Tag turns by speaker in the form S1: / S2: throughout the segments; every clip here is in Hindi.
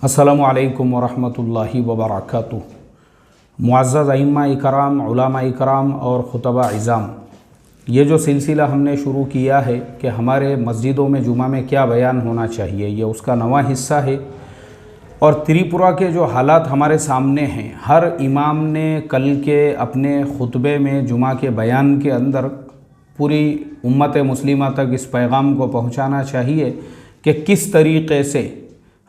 S1: अस्सलामु अलैकुम वरहमतुल्लाहि वबरकातुहू। मुअज़्ज़ज़ अइम्मा इकराम, उलमा इकराम और खुतबा इज़ाम, ये जो सिलसिला हमने शुरू किया है कि हमारे मस्जिदों में जुमा में क्या बयान होना चाहिए, ये उसका नवा हिस्सा है। और त्रिपुरा के जो हालात हमारे सामने हैं, हर इमाम ने कल के अपने खुतबे में जुमा के बयान के अंदर पूरी उम्मत मुस्लिमा तक इस पैगाम को पहुँचाना चाहिए कि किस तरीक़े से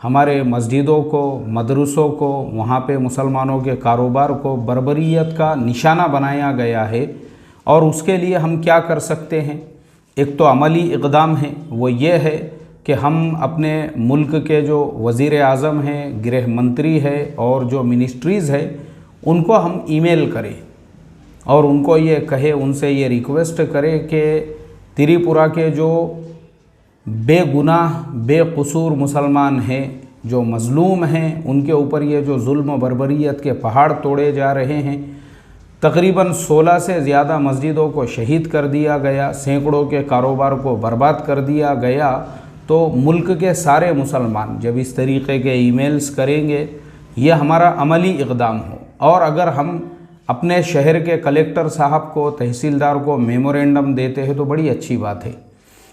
S1: हमारे मस्जिदों को, मदरसों को, वहाँ पे मुसलमानों के कारोबार को बर्बरियत का निशाना बनाया गया है और उसके लिए हम क्या कर सकते हैं। एक तो अमली इक़दाम है, वो ये है कि हम अपने मुल्क के जो वज़ीर आज़म हैं, गृह मंत्री है और जो मिनिस्ट्रीज़ है, उनको हम ईमेल करें और उनको ये कहे, उनसे ये रिक्वेस्ट करें कि त्रिपुरा के जो बेगुनाह बेकसूर मुसलमान हैं, जो मज़लूम हैं, उनके ऊपर ये जो जुल्म बर्बरियत के पहाड़ तोड़े जा रहे हैं। तकरीबन 16 से ज़्यादा मस्जिदों को शहीद कर दिया गया, सैकड़ों के कारोबार को बर्बाद कर दिया गया। तो मुल्क के सारे मुसलमान जब इस तरीक़े के ईमेल्स करेंगे, ये हमारा अमली इक़दाम हो। और अगर हम अपने शहर के कलेक्टर साहब को, तहसीलदार को मेमोरेंडम देते हैं तो बड़ी अच्छी बात है।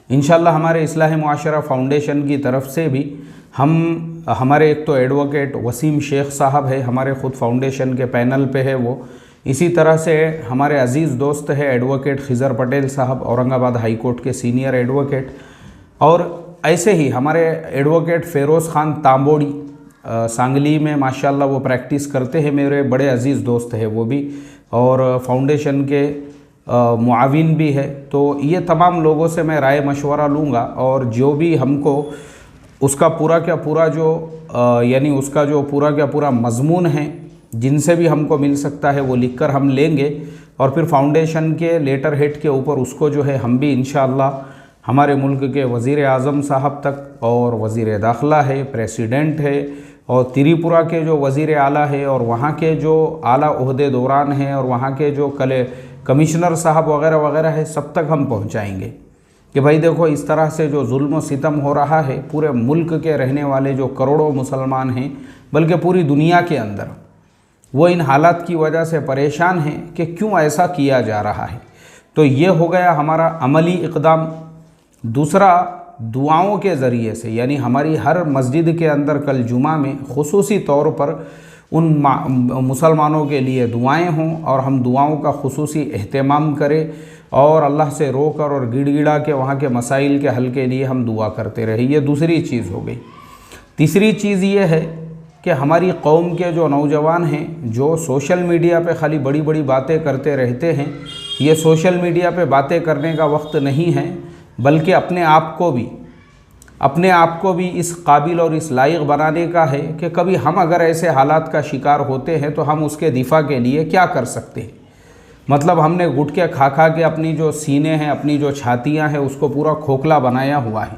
S1: इंशाअल्लाह हमारे इस्लाह मुआशरा फाउंडेशन की तरफ से भी हमारे एक तो एडवोकेट वसीम शेख साहब है, हमारे ख़ुद फाउंडेशन के पैनल पे है वो। इसी तरह से हमारे अज़ीज़ दोस्त है एडवोकेट खिज़र पटेल साहब, औरंगाबाद हाई कोर्ट के सीनियर एडवोकेट। और ऐसे ही हमारे एडवोकेट फ़ेरोज़ ख़ान तांबोड़ी सांगली में माशाल्लाह वो प्रैक्टिस करते हैं, मेरे बड़े अज़ीज़ दोस्त है वो भी, और फाउंडेशन के मुआविन भी है। तो ये तमाम लोगों से मैं राय मशवरा लूँगा और जो भी हमको उसका पूरा का पूरा जो यानी उसका जो पूरा का पूरा मज़मून है, जिनसे भी हमको मिल सकता है वो लिखकर हम लेंगे और फिर फाउंडेशन के लेटर हेड के ऊपर उसको जो है हम भी इंशाअल्लाह हमारे मुल्क के वज़ीर आज़म साहब तक, और वज़ीर दाखिला है, प्रेसिडेंट है, और त्रिपुरा के जो वज़ीर आला है और वहाँ के जो आला ओहदे दौरान हैं और वहाँ के जो कमिश्नर साहब वग़ैरह वग़ैरह है, सब तक हम पहुँचाएँगे कि भाई देखो इस तरह से जो जुल्म सितम हो रहा है, पूरे मुल्क के रहने वाले जो करोड़ों मुसलमान हैं, बल्कि पूरी दुनिया के अंदर, वो इन हालात की वजह से परेशान हैं कि क्यों ऐसा किया जा रहा है। तो ये हो गया हमारा अमली इक़दाम। दूसरा, दुआओं के ज़रिए से, यानी हमारी हर मस्जिद के अंदर कल जुमा में खुसूसी तौर पर उन मुसलमानों के लिए दुआएं हों और हम दुआओं का खुसूसी एहतमाम करें और अल्लाह से रोकर और गिड़गिड़ा के वहाँ के मसाइल के हल के लिए हम दुआ करते रहे। ये दूसरी चीज़ हो गई। तीसरी चीज़ ये है कि हमारी कौम के जो नौजवान हैं, जो सोशल मीडिया पे खाली बड़ी बड़ी बातें करते रहते हैं, ये सोशल मीडिया पे बातें करने का वक्त नहीं है, बल्कि अपने आप को भी इस काबिल और इस लायक बनाने का है कि कभी हम अगर ऐसे हालात का शिकार होते हैं तो हम उसके दिफा के लिए क्या कर सकते हैं। मतलब हमने गुटके खा खा के अपनी जो सीने हैं, अपनी जो छातियां हैं, उसको पूरा खोखला बनाया हुआ है।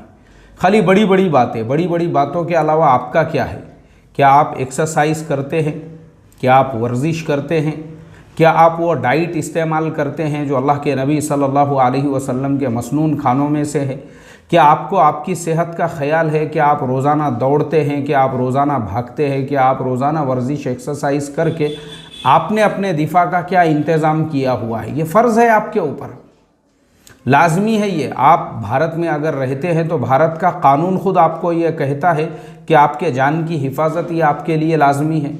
S1: खाली बड़ी बड़ी बातों के अलावा आपका क्या है? क्या आप एक्सरसाइज करते हैं? क्या आप वर्जिश करते हैं? क्या आप वो डाइट इस्तेमाल करते हैं जो अल्लाह के नबी सल्लल्लाहु अलैहि वसल्लम के मसनून खानों में से है? क्या आपको आपकी सेहत का ख्याल है? क्या आप रोज़ाना दौड़ते हैं? क्या आप रोज़ाना भागते हैं? क्या आप रोज़ाना वर्जिश एक्सरसाइज करके आपने अपने दिफा का क्या इंतज़ाम किया हुआ है? ये फ़र्ज़ है आपके ऊपर, लाजमी है ये। आप भारत में अगर रहते हैं तो भारत का कानून खुद आपको ये कहता है कि आपके जान की हिफाजत ये आपके लिए लाजमी है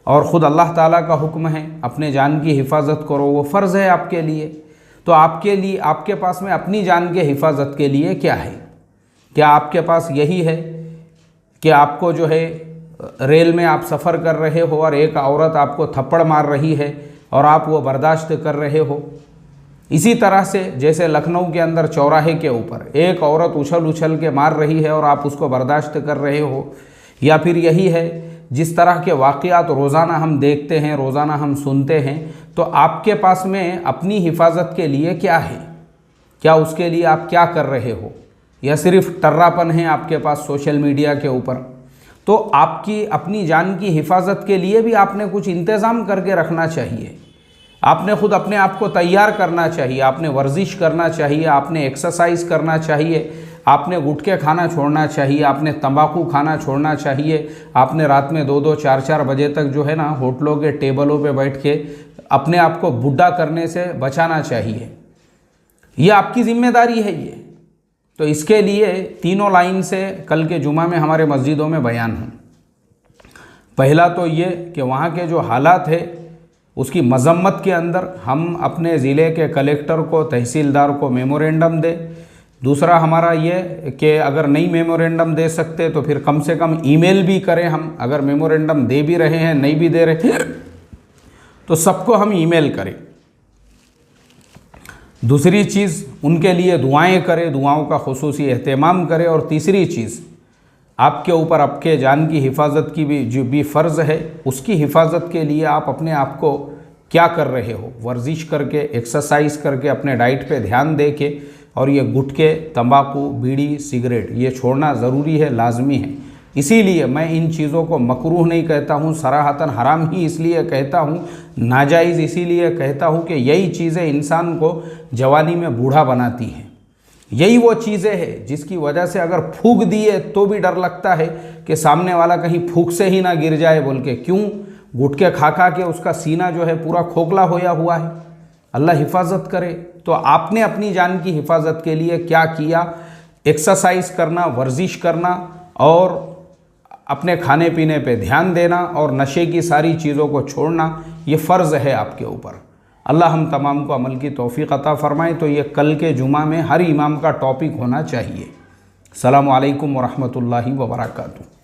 S1: और ख़ुद अल्लाह ताला का हुक्म है अपने जान की हिफाजत करो, वो फ़र्ज़ है आपके लिए। तो आपके पास में अपनी जान के हिफाजत के लिए क्या है? क्या आपके पास यही है कि आपको जो है रेल में आप सफ़र कर रहे हो और एक औरत आपको थप्पड़ मार रही है और आप वो बर्दाश्त कर रहे हो? इसी तरह से जैसे लखनऊ के अंदर चौराहे के ऊपर एक औरत उछल के मार रही है और आप उसको बर्दाश्त कर रहे हो, या फिर यही है जिस तरह के वाक़यात रोज़ाना हम देखते हैं, रोज़ाना हम सुनते हैं, तो आपके पास में अपनी हिफाजत के लिए क्या है? क्या उसके लिए आप क्या कर रहे हो? या सिर्फ टर्रापन है आपके पास सोशल मीडिया के ऊपर? तो आपकी अपनी जान की हिफाजत के लिए भी आपने कुछ इंतज़ाम करके रखना चाहिए। आपने खुद अपने आप को तैयार करना चाहिए, आपने वर्जिश करना चाहिए, आपने एक्सरसाइज करना चाहिए, आपने गुटखे खाना छोड़ना चाहिए, आपने तंबाकू खाना छोड़ना चाहिए, आपने रात में 2-2 4-4 बजे तक जो है ना होटलों के टेबलों पे बैठ के अपने आप को बुढ़ा करने से बचाना चाहिए। ये आपकी जिम्मेदारी है ये। तो इसके लिए तीनों लाइन से कल के जुमा में हमारे मस्जिदों में बयान है। पहला तो ये कि वहाँ के जो हालात है उसकी मजम्मत के अंदर हम अपने ज़िले के कलेक्टर को, तहसीलदार को मेमोरेंडम दे। दूसरा हमारा ये कि अगर नहीं मेमोरेंडम दे सकते तो फिर कम से कम ईमेल भी करें हम, अगर मेमोरेंडम दे भी रहे हैं, नहीं भी दे रहे तो सबको हम ईमेल करें। दूसरी चीज़ उनके लिए दुआएं करें, दुआओं का खुसूसी एहतमाम करें। और तीसरी चीज़ आपके ऊपर आपके जान की हिफाजत की भी जो भी फ़र्ज़ है, उसकी हिफाजत के लिए आप अपने आप को क्या कर रहे हो, वर्जिश करके, एक्सरसाइज करके, अपने डाइट पे ध्यान दे के, और ये गुटखे, तंबाकू, बीड़ी, सिगरेट ये छोड़ना ज़रूरी है, लाजमी है। इसीलिए मैं इन चीज़ों को मकरूह नहीं कहता हूँ, सराहतन हराम ही इसलिए कहता हूँ, नाजायज़ इसीलिए कहता हूँ कि यही चीज़ें इंसान को जवानी में बूढ़ा बनाती हैं। यही वो चीज़ें हैं जिसकी वजह से अगर फूंक दिए तो भी डर लगता है कि सामने वाला कहीं फूंक से ही ना गिर जाए बोल के। क्यों? गुटखे खा खा के उसका सीना जो है पूरा खोखला होया हुआ है। अल्लाह हिफाजत करे। तो आपने अपनी जान की हिफाजत के लिए क्या किया? एक्सरसाइज करना, वर्जिश करना और अपने खाने पीने पे ध्यान देना और नशे की सारी चीज़ों को छोड़ना, ये फ़र्ज़ है आपके ऊपर। अल्लाह हम तमाम को अमल की तौफ़ीक़ अता फ़रमाए। तो ये कल के जुमा में हर इमाम का टॉपिक होना चाहिए। अस्सलामु अलैकुम व रहमतुल्लाहि व बरकातुहू।